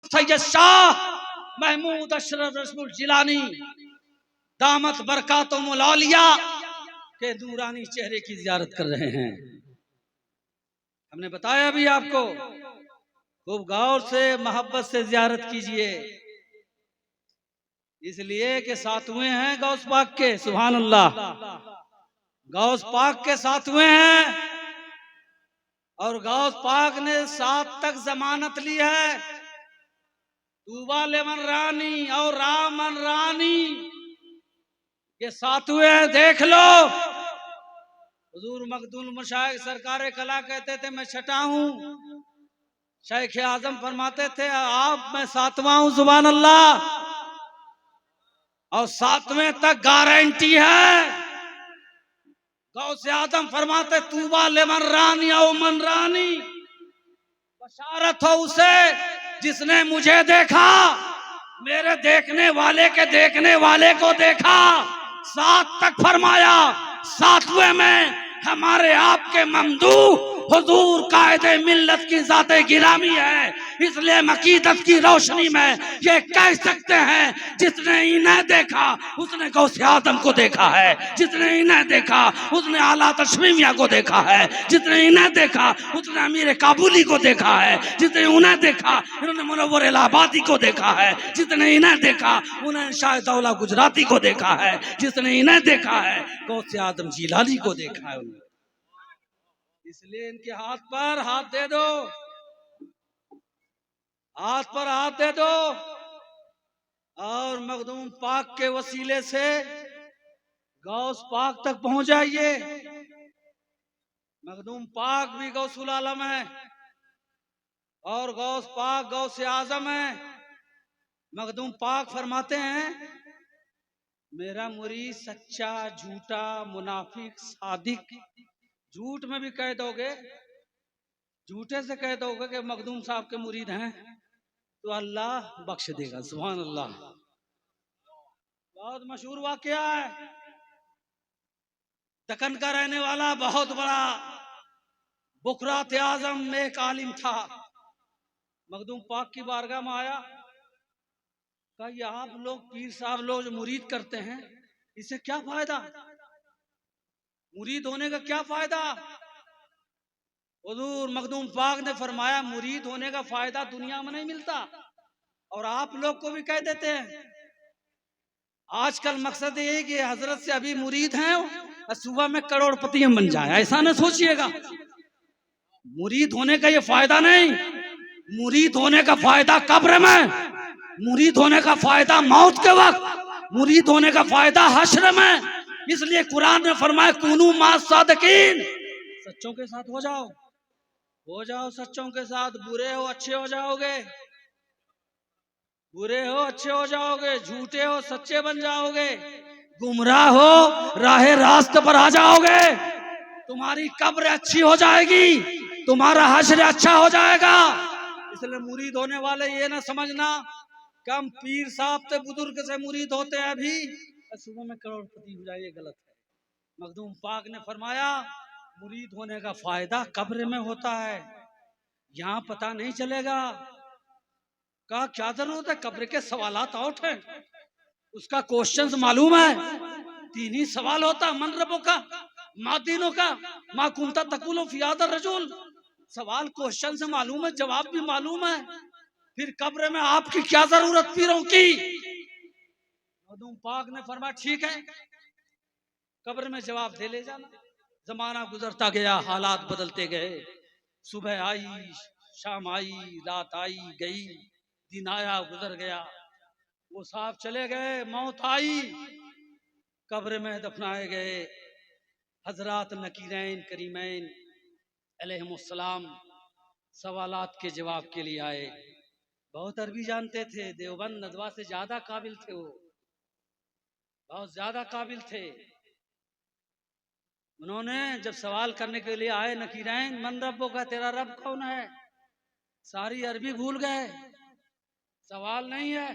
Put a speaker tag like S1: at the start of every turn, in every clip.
S1: सैयद शाह महमूद अशरफ रसूल जिलानी दामत बरकातुहुल औलिया के नूरानी चेहरे की जियारत कर रहे हैं। हमने बताया भी आपको, खूब गौर से मोहब्बत से जियारत कीजिए, इसलिए कि सातवें हैं गौस पाक के। सुभान अल्लाह, गौस पाक के सातवें हैं और गौस पाक ने 7 तक जमानत ली है। तूबा लिमन रानी और रामन रानी, ये सातवें हैं, देख लो। हुजूर मखदूम मशाइख सरकार कला कहते थे मैं छठा हूं, शेख आजम फरमाते थे आप मैं 7वां हूं। सुभान अल्लाह। और 7वें तक गारंटी है। गौसे आजम फरमाते तूबा लिमन रानी और मन रानी, बशारत हो उसे जिसने मुझे देखा, मेरे देखने वाले के देखने वाले को देखा। 7 तक फरमाया, 7वें में हमारे आपके ममदूह हुजूर कायदे मिल्लत की ज़ाते गिरामी है। इसलिए अकीदत की रोशनी में ये कह सकते हैं जिसने इन्हें देखा उसने गौसे आदम को देखा है, जिसने इन्हें देखा उसने आला तशमीमिया को देखा है, जिसने इन्हें देखा उसने अमीर काबुली को देखा है, जिसने उन्हें देखा उन्होंने मुनव्वर इलाहाबादी को देखा है, जिसने इन्हें देखा उन्हें शायद दौला गुजराती को देखा है, जिसने इन्हें देखा है गौसे आदम जिलानी को देखा है। इसलिए इनके हाथ पर हाथ दे दो, हाथ पर हाथ दे दो और मखदूम पाक के वसीले से गौस पाक तक पहुंच जाइए। मखदूम पाक भी गौसुल आलम है और गौस पाक गौसे आजम है। मखदूम पाक फरमाते हैं मेरा मुरीद सच्चा झूठा मुनाफिक सादिक, झूठ में भी कह दोगे, झूठे से कह दोगे कि मखदूम साहब के मुरीद हैं तो अल्लाह बख्श देगा। सुभान अल्लाह। बहुत मशहूर वाकया है, दक्कन का रहने वाला बहुत बड़ा बुकरात आजम में एक आलिम था। मखदूम पाक की बारगाह में आया, कहा ये आप लोग पीर साहब लोग जो मुरीद करते हैं इससे क्या फायदा, मुरीद होने का क्या फायदा। हुजूर मखदूम पाक ने फरमाया मुरीद होने का फायदा दुनिया में नहीं मिलता और आप लोग को भी कह देते हैं। आजकल मकसद ये है कि हजरत से अभी मुरीद हैं और सुबह में करोड़पति हम बन जाए, ऐसा न सोचिएगा। मुरीद होने का ये फायदा नहीं, मुरीद होने का फायदा कब्र में, मुरीद होने का फायदा मौत के वक्त, मुरीद होने का फायदा हश्र में। इसलिए कुरान ने फरमाया कुनू मा सादिकीन, सच्चों के साथ हो जाओ सच्चों के साथ। बुरे हो अच्छे हो जाओगे, बुरे हो अच्छे हो जाओगे, झूठे हो सच्चे बन जाओगे, गुमराह हो राहे रास्ते पर आ जाओगे। तुम्हारी कब्र अच्छी हो जाएगी, तुम्हारा हश्र अच्छा हो जाएगा। इसलिए मुरीद होने वाले ये ना समझना कम पीर साहब से बुजुर्ग से मुरीद होते हैं अभी सुबह में करोड़पति हो जाए, ये गलत है। मखदूम पाक ने फरमाया मुरीद होने का फायदा कब्र में होता है, यहाँ पता नहीं चलेगा। कहा क्या जरूरत है, कब्र के सवालात आउट है, उसका क्वेश्चन मालूम है। 3 ही सवाल होता, मन रबों का, मा दीनों का, मा कुंता तकुलो फियादर रजूल। सवाल क्वेश्चन से मालूम है, जवाब भी मालूम है, फिर कब्र में आपकी क्या जरूरत पीरों की। मखदूम पाक ने फरमाया ठीक है, कब्र में जवाब दे ले जाना। जमाना गुजरता गया, हालात बदलते गए, सुबह आई शाम आई रात आई गई, दिन आया गुजर गया, वो साहब चले गए, मौत आई, कब्र में दफनाए गए। हजरात नकीरैन करीमैन अलैहिमुस्सलाम सवालात के जवाब के लिए आए। बहुत अरबी जानते थे, देवबंद नदवा से ज्यादा काबिल थे, वो बहुत ज्यादा काबिल थे। उन्होंने जब सवाल करने के लिए आए नकीरैन मन रब्बो का, तेरा रब कौन है, सारी अरबी भूल गए, सवाल नहीं है,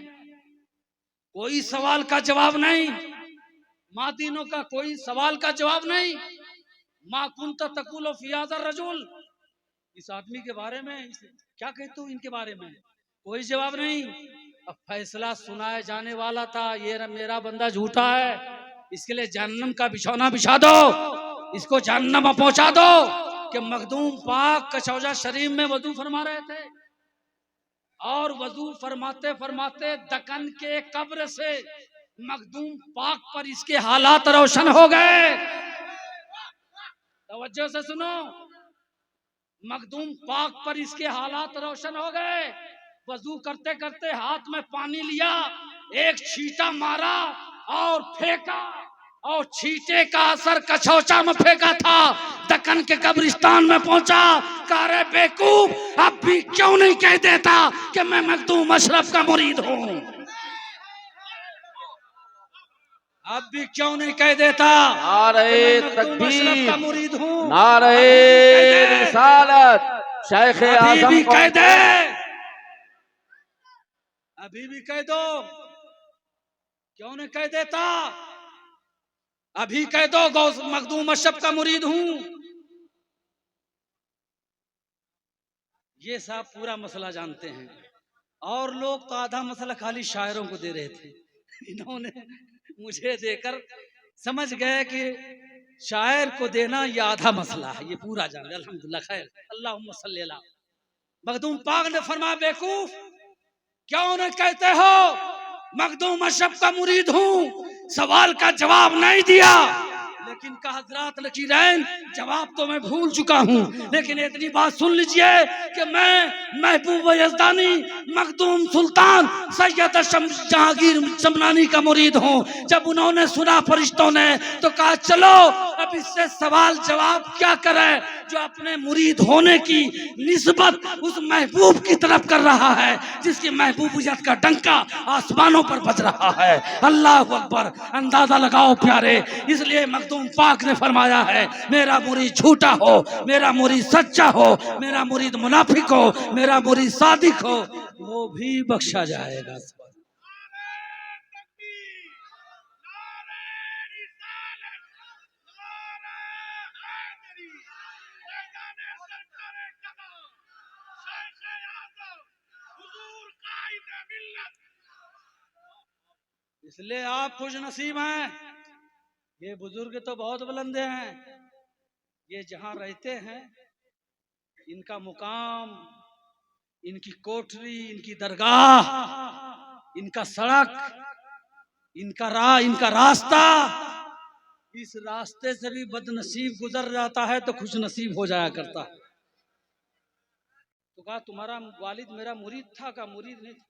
S1: कोई सवाल का जवाब नहीं, मादीनों का कोई सवाल का जवाब नहीं, मा कुंता तकुलो फियादर रजूल। इस आदमी के बारे में क्या कहते हो, इनके बारे में कोई जवाब नहीं। अब फैसला सुनाए जाने वाला था, ये मेरा बंदा झूठा है, इसके लिए जहन्नम का बिछौना बिछा दो, इसको जहन्नम में पहुंचा दो। कि मखदूम पाक कचौजा शरीफ में वजू फरमा रहे थे और वजू फरमाते फरमाते दकन के कब्र से मखदूम पाक पर इसके हालात रोशन हो गए। तवज्जो से सुनो, मखदूम पाक पर इसके हालात रोशन हो गए। वजू करते करते हाथ में पानी लिया, एक छींटा मारा और फेंका, और छींटे का असर कछौचा में फेंका था, दक्कन के कब्रिस्तान में पहुंचा। कह रहे बेवकूफ, अब भी क्यों नहीं कह देता कि मैं मखदूम अशरफ का मुरीद हूं? अब भी क्यों नहीं कह देता?
S2: नारे तकबीर,
S1: का मुरीद हूं।
S2: नारे रिसालत, शेख आजम
S1: कह दे, अभी भी कह दो, क्यों नहीं कह देता? अभी कह दो गौस मखदूम अशरफ का मुरीद हूं। ये साहब पूरा मसला जानते हैं, और लोग तो आधा मसला खाली शायरों को दे रहे थे। इन्होंने मुझे देकर समझ गए कि शायर को देना ये आधा मसला है, ये पूरा जान गए। अल्हम्दुलिल्लाह, खैर, अल्लाहुम्मा सल्ली अला। मखदूम पाक ने फरमाया बेवकूफ, क्यों न कहते हो मखदूम अशरफ का मुरीद हूं? सवाल का जवाब नहीं दिया, लेकिन कहा हजरात नकीरैन, जवाब तो मैं भूल चुका हूँ, लेकिन इतनी बात सुन लीजिए कि मैं महबूब यज़दानी मखदूम सुल्तान सैयद जहांगीर समनानी का मुरीद हूँ। जब उन्होंने सुना फरिश्तों ने, तो कहा चलो अब इससे सवाल जवाब क्या करें जो अपने मुरीद होने की निस्बत उस महबूब की तरफ कर रहा है जिसकी महबूबियत का डंका आसमानों पर बज रहा है। अल्लाह अकबर, अंदाजा लगाओ प्यारे। इसलिए मखदूम पाक ने फरमाया है, मेरा मुरीद झूठा हो, मेरा मुरीद सच्चा हो, मेरा मुरीद मुनाफिक हो, मेरा मुरीद सादिक हो, वो भी बख्शा जाएगा। इसलिए आप खुश नसीब हैं। ये बुजुर्ग तो बहुत बुलंद हैं, ये जहां रहते हैं इनका मुकाम, इनकी कोठरी, इनकी दरगाह, इनका सड़क, इनका रास्ता, इस रास्ते से भी बदनसीब गुजर जाता है तो खुश नसीब हो जाया करता है। तो कहा तुम्हारा वालिद मेरा मुरीद था? का मुरीद नहीं था।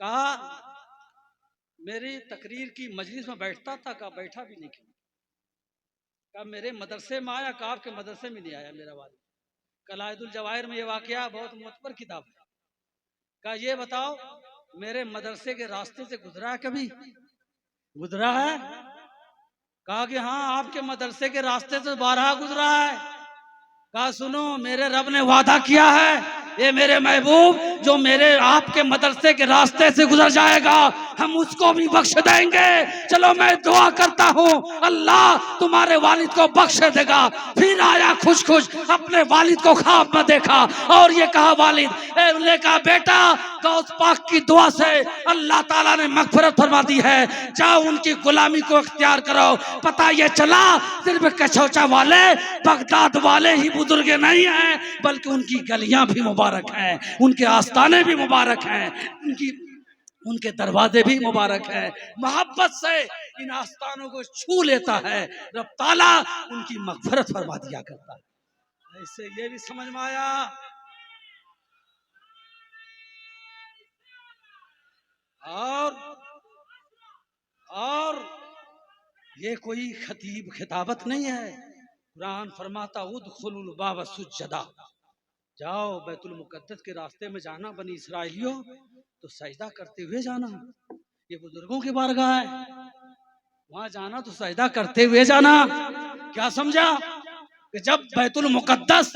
S1: कहा मेरी तकरीर की मजलिस में बैठता था? का बैठा भी नहीं। कहा मेरे मदरसे में आया? का आपके मदरसे में नहीं आया मेरा वालिद। कलायदुल जवाहिर में ये वाकया बहुत मुतबर किताब है। कहा ये बताओ मेरे मदरसे के रास्ते से गुजरा है? कभी गुजरा है? कहा कि हाँ आपके मदरसे के रास्ते से 12 गुजरा है। कहा सुनो, मेरे रब ने वादा किया है, ये मेरे महबूब जो मेरे आपके मदरसे के रास्ते से गुजर जाएगा हम उसको भी बख्श देंगे। चलो मैं दुआ करता हूँ अल्लाह तुम्हारे वालिद को बख्श देगा। फिर आया खुश खुश, अपने वालिद को ख्वाब में देखा और ये कहा वालिद, ने कहा बेटा गौस पाक की दुआ से अल्लाह ताला ने मगफिरत फरमा दी है, जाओ उनकी गुलामी को इख्तियार करो। पता ये चला सिर्फ कछौचा वाले बगदाद वाले ही बुजुर्ग नहीं हैं, बल्कि उनकी गलियां भी मुबारक हैं, उनके आस्थाने भी मुबारक हैं, उनके दरवाजे भी मुबारक हैं। मोहब्बत से इन आस्थानों को छू लेता है, रब ताला उनकी मगफिरत फरमा दिया करता है। इससे ये भी समझ में आया और ये कोई खतीब खिताबत नहीं है। कुरान फरमाता उदखुलुल बाब सुज्जदा, जाओ बैतुल मुकद्दस के रास्ते में जाना बनी इसराइलियों तो सजदा करते हुए जाना। ये बुजुर्गों की बारगाह है, वहां जाना तो सजदा करते हुए जाना। क्या समझा कि जब बैतुल मुकद्दस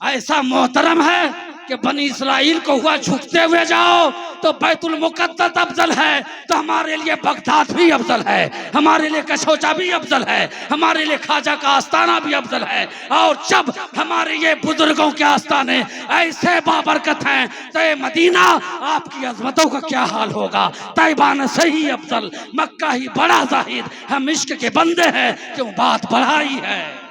S1: ऐसा मोहतरम है कि बनी इसराइल को हुआ झुकते हुए जाओ, तो बैतुल मुकद्दस अफजल है तो हमारे लिए बगदाद भी अफजल है, हमारे लिए कशोचा भी अफजल है, हमारे लिए ख्वाजा का आस्ताना भी अफजल है। और जब हमारे ये बुजुर्गों के आस्ताने ऐसे बाबरकत हैं तो ये मदीना आपकी अजमतों का क्या हाल होगा। तैयबा न सही अफजल, मक्का ही बड़ा जाहिद, हम इश्क के बंदे हैं क्यों बात बढ़ाई है।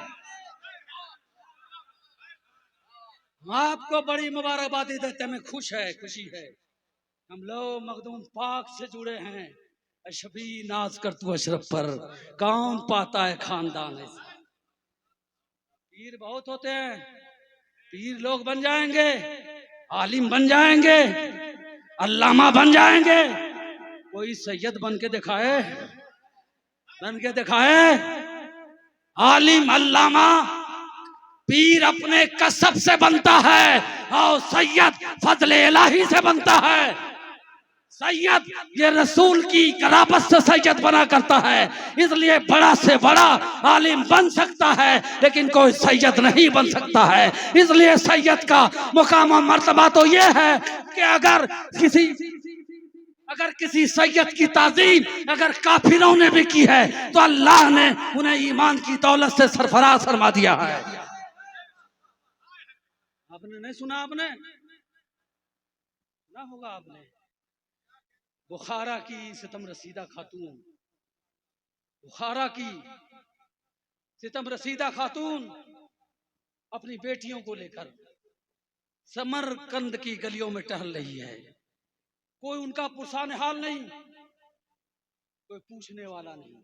S1: आपको बड़ी मुबारकबादी देते में खुशी है। हम लोग मखदूम पाक से जुड़े हैं। अशबी नाज कर तू अशरफ पर, कौन पाता है खानदान ऐसा। पीर बहुत होते हैं, पीर लोग बन जाएंगे, आलिम बन जाएंगे, अल्लामा बन जाएंगे। कोई सैयद बन के दिखाए, आलिम अल्लामा पीर अपने कसब से बनता है और सैयद फजले इलाही से बनता है। सैयद ये रसूल की कराबत से सैयद बना करता है, इसलिए बड़ा से बड़ा आलिम बन सकता है लेकिन कोई सैयद नहीं बन सकता है। इसलिए सैयद का मुकाम और मर्तबा तो ये है कि अगर किसी सैयद की ताजीम अगर काफिरों ने भी की है तो अल्लाह ने उन्हें ईमान की दौलत से सरफराज फरमा दिया है। आपने नहीं सुना, आपने ना होगा, आपने बुखारा की सितम रसीदा खातून, बुखारा की सितम रसीदा खातून अपनी बेटियों को लेकर समरकंद की गलियों में टहल रही है। कोई उनका पुरसान हाल नहीं, कोई पूछने वाला नहीं।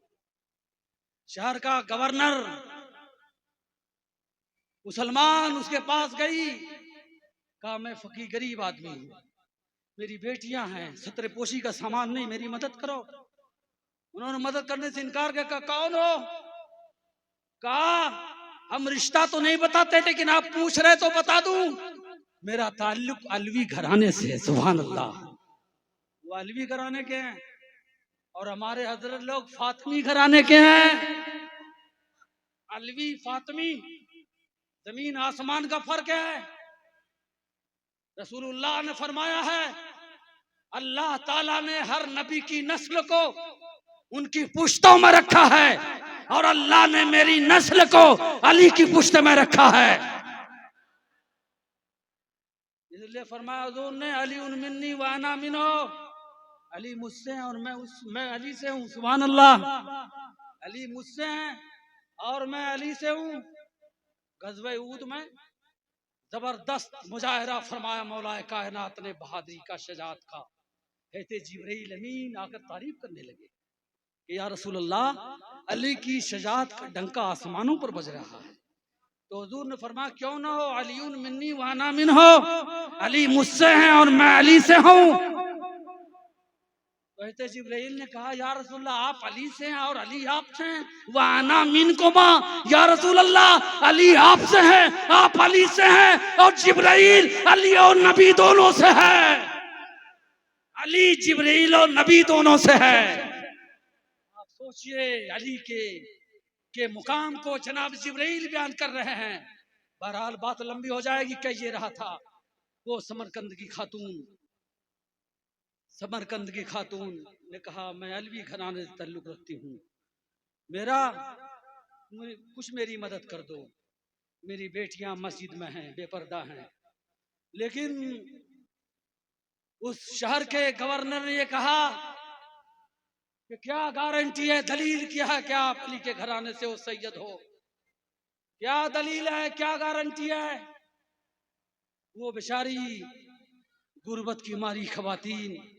S1: शहर का गवर्नर मुसलमान उसके पास गई, कहा मैं फकीर गरीब आदमी हूं, मेरी बेटियां हैं, सत्र पोशी का सामान नहीं, मेरी मदद करो। उन्होंने मदद करने से इनकार किया। कहा कौन हो? कहा हम रिश्ता तो नहीं बताते लेकिन आप पूछ रहे तो बता दूं, मेरा ताल्लुक अलवी घराने से है। सुभान अल्लाह, वो अलवी घराने के हैं और हमारे हजरत लोग फातिमी घराने के हैं। अलवी फातिमी जमीन आसमान का फर्क है। रसूलुल्लाह ने फरमाया है अल्लाह ताला ने हर नबी की नस्ल को उनकी पुश्तों में रखा है और अल्लाह ने मेरी नस्ल को अली की पुश्त में रखा है। इसलिए फरमाया हुजूर ने अली उन मिन्नी व अना मिन्हो, अली मुझसे हैं और मैं अली से हूँ। सुभान अल्लाह, अली मुझसे हैं और मैं अली से हूँ। गज़वे ऊद में जबरदस्त मुजाहिरा फरमाया मौलाए कायनात ने बहादुरी का, शजाअत का। कहते जिब्रील अमीन आकर तारीफ करने लगे कि या रसूल अल्लाह अली की शजाअत का डंका आसमानों पर बज रहा है। तो हुजूर ने फरमाया क्यों ना हो, अलीउन मिन्नी व अना मिन्हो, अली मुझसे हैं और मैं अली से हूँ। कहते जिब्रील ने कहा या रसूल अल्लाह आप अली से हैं और अली आपसे हैं। वाना मिनकुमा, या रसूल अल्लाह अली आपसे हैं, आप अली से हैं और जिब्रील अली और नबी दोनों से है। अली जिब्रील और नबी दोनों से है। आप सोचिए अली के मुकाम को जनाब जिब्रील बयान कर रहे हैं। बहरहाल बात लंबी हो जाएगी। कह ये रहा था वो समरकंद की खातून ने कहा मैं अलवी घराने से ताल्लुक रखती हूँ, कुछ मेरी मदद कर दो। मेरी बेटियां मस्जिद में हैं, बेपर्दा हैं। लेकिन उस शहर के गवर्नर ने ये कहा कि क्या गारंटी है, दलील क्या है, क्या आप अली के घराने से हो सैयद हो, क्या दलील है, क्या गारंटी है। वो बेचारी गुर्बत की मारी खवातीन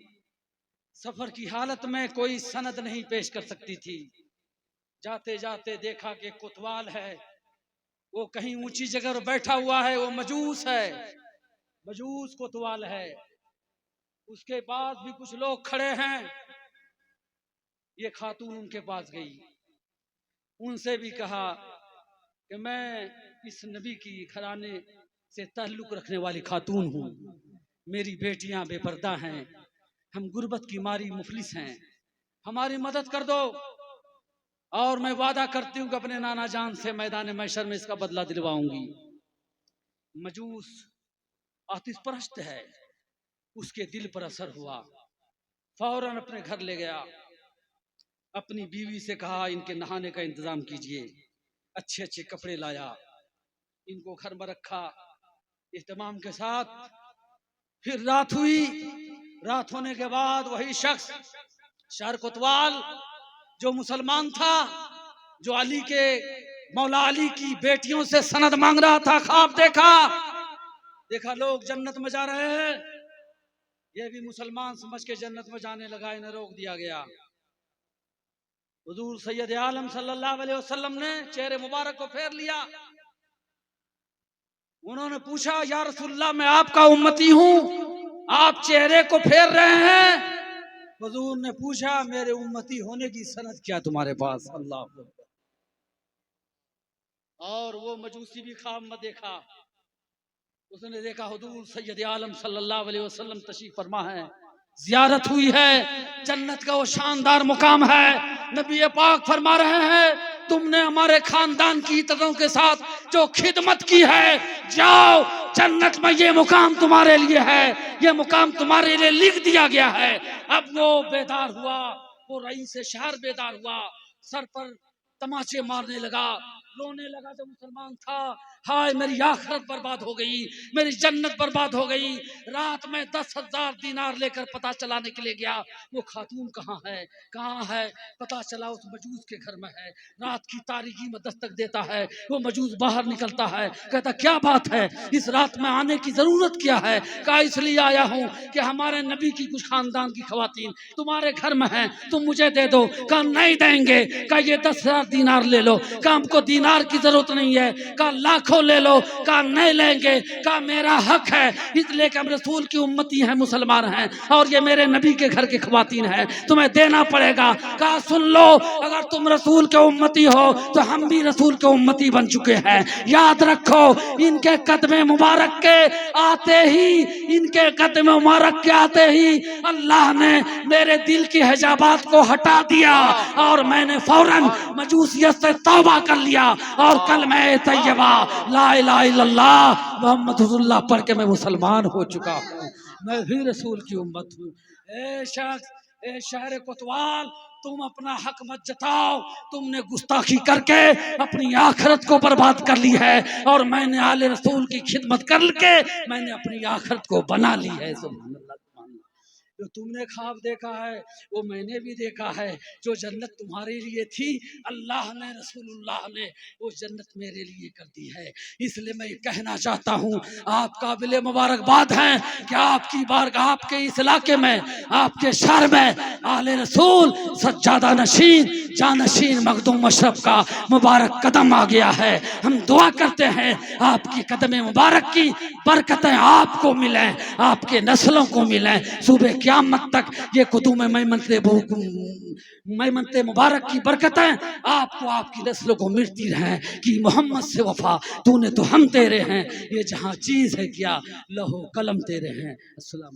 S1: सफर की हालत में कोई सनद नहीं पेश कर सकती थी। जाते जाते देखा कि कोतवाल है, वो कहीं ऊंची जगह पर बैठा हुआ है, वो मजूस है, मजूस कोतवाल है। उसके पास भी कुछ लोग खड़े हैं। ये खातून उनके पास गई, उनसे भी कहा कि मैं इस नबी की घराने से ताल्लुक रखने वाली खातून हूँ, मेरी बेटियां बेपर्दा हैं, हम गुर्बत की मारी मुफलिस हैं, हमारी मदद कर दो और मैं वादा करती हूँ कि अपने नाना जान से मैदान महशर में इसका बदला दिलवाऊंगी। मजूस आतिश परस्त है, उसके दिल पर असर हुआ, फौरन अपने घर ले गया, अपनी बीवी से कहा इनके नहाने का इंतजाम कीजिए, अच्छे अच्छे कपड़े लाया, इनको घर में रखा इत्मीनान के साथ। फिर रात हुई, रात होने के बाद वही शख्स शहर कोतवाल जो मुसलमान था, जो अली के मौला अली की बेटियों से सनद मांग रहा था, ख्वाब देखा लोग जन्नत में जा रहे हैं, ये भी मुसलमान समझ के जन्नत में जाने लगा, इन्हें रोक दिया गया। हुजूर सैयद आलम सल्लल्लाहु अलैहि वसल्लम ने चेहरे मुबारक को फेर लिया। उन्होंने पूछा, या रसूलल्लाह मैं आपका उम्मती हूं, आप चेहरे को फेर रहे हैं। हुजूर ने पूछा, मेरे उम्मती होने की सनद क्या तुम्हारे पास? अल्लाह अकबर। और वो मजूसी भी ख्वाब में देखा, उसने देखा हुजूर सैयद आलम सल्लल्लाहु अलैहि वसल्लम तशरीफ फरमा है, जियारत हुई है, जन्नत का वो शानदार मुकाम है। नबी पाक फरमा रहे हैं, तुमने हमारे खानदान की इज्जतों के साथ जो खिदमत की है, जाओ जन्नत में ये मुकाम तुम्हारे लिए है, ये मुकाम तुम्हारे लिए लिख दिया गया है। अब वो बेदार हुआ, वो रईस शहर बेदार हुआ, सर पर तमाचे मारने लगा, रोने लगा। जो मुसलमान था, हाय मेरी आखिरत बर्बाद हो गई, मेरी जन्नत बर्बाद हो गई। रात में 10,000 दीनार लेकर पता चलाने के लिए गया, वो खातून कहाँ है, पता चला उस मजूस के घर में है। रात की तारीकी में दस्तक देता है, वो मजूस बाहर निकलता है, कहता क्या बात है, इस रात में आने की जरूरत क्या है? कहा इसलिए आया हूँ कि हमारे नबी की कुछ खानदान की खवातीन तुम्हारे घर में हैं, तुम मुझे दे दो। कहा नहीं देंगे। कहा ये 10,000 दीनार ले लो। कहा हमको दीनार की जरूरत नहीं है। कहा लाखों ले लो। कहा नहीं लेंगे। कहा मेरा हक है, इसलिए कि हम रसूल की उम्मती हैं, मुसलमान हैं, और ये मेरे नबी के घर की खवातीन हैं, तुम्हें देना पड़ेगा। कहा सुन लो, अगर तुम रसूल के उम्मती हो तो हम भी रसूल के उम्मती बन चुके हैं। याद रखो, इनके कदमे मुबारक के आते ही अल्लाह ने मेरे दिल की हिजाबात को हटा दिया और मैंने फौरन मजूसियत से तौबा कर लिया और कलमे तैयबा ला इलाहा इल्लल्लाह मोहम्मद रसूलुल्लाह पढ़ के मैं मुसलमान हो चुका हूँ, मैं भी रसूल की उम्मत हूँ। ए शहर कोतवाल, तुम अपना हक मत जताओ, तुमने गुस्ताखी करके अपनी आखिरत को बर्बाद कर ली है, और मैंने आले रसूल की खिदमत करके मैंने अपनी आखिरत को बना ली है। सुभान अल्लाह। जो तुमने ख्वाब देखा है वो मैंने भी देखा है, जो जन्नत तुम्हारे लिए थी अल्लाह ने, रसूलुल्लाह ने वो जन्नत मेरे लिए कर दी है। इसलिए मैं कहना चाहता हूँ, आप काबिल मुबारकबाद हैं कि आपकी बारगाह, आपके इस इलाके में, आपके शहर में आले रसूल सज्जादा नशीन जानशीन मखदूम अशरफ का मुबारक कदम आ गया है। हम दुआ करते हैं आपकी कदम मुबारक की बरकतें आपको मिलें, आपके नस्लों को मिलें, सुबह क़यामत तक ये कुतुब मैमनते मुबारक की बरकतें आपको, आपकी नस्लों को मिलती रहें कि मोहम्मद से वफा तूने तो हम तेरे हैं, ये जहाँ चीज़ है क्या लहो कलम तेरे हैं। अस्सलाम।